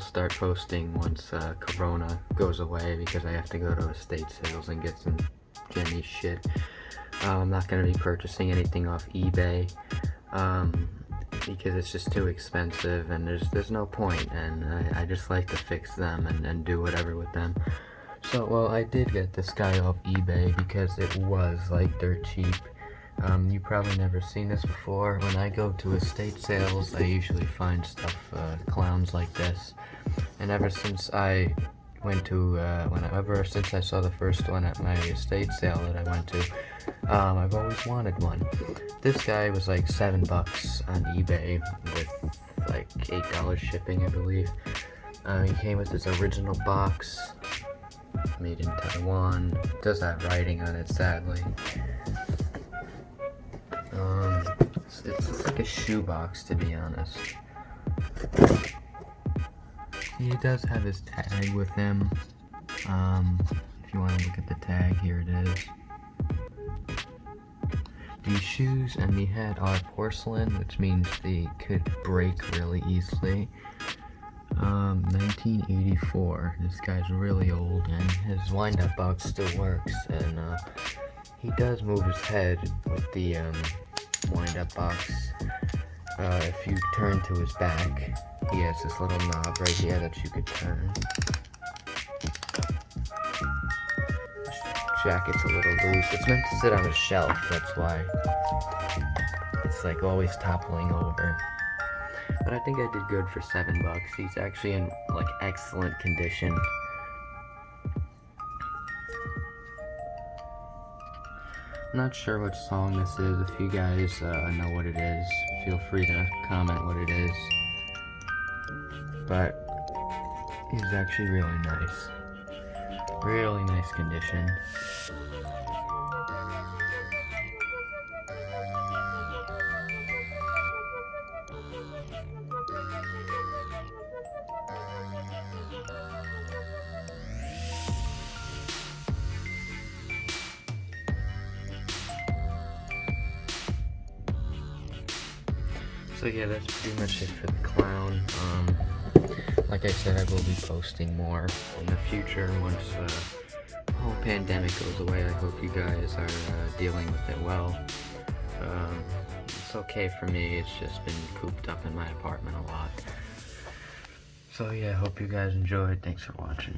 start posting once Corona goes away, because I have to go to estate sales and get some Jimmy shit. I'm not going to be purchasing anything off eBay because it's just too expensive, and there's no point, and I just like to fix them and do whatever with them. So, well, I did get this guy off eBay because it was like dirt cheap. You probably never seen this before. When I go to estate sales, I usually find stuff, clowns like this. And ever since I went to, since I saw the first one at my estate sale that I went to, I've always wanted one. This guy was like $7 on eBay with like $8 shipping, I believe. He came with his original box, made in Taiwan. It does have writing on it, sadly. It's like a shoebox, to be honest. He does have his tag with him. If you want to look at the tag, here it is. The shoes and the head are porcelain, which means they could break really easily. 1984. This guy's really old, and his wind-up box still works, and he does move his head with the wind-up box. If you turn to his back, he has this little knob right here that you could turn. Jacket's a little loose. It's meant to sit on a shelf, that's why it's like always toppling over. But I think I did good for $7. He's actually in like excellent condition. I'm not sure what song this is. If you guys know what it is, feel free to comment what it is. But he's actually really nice. Really nice condition. So yeah, that's pretty much it for the clown. Like I said, I will be posting more in the future once the whole pandemic goes away. I hope you guys are dealing with it well. It's okay for me, it's just been cooped up in my apartment a lot. So yeah, I hope you guys enjoyed. Thanks for watching.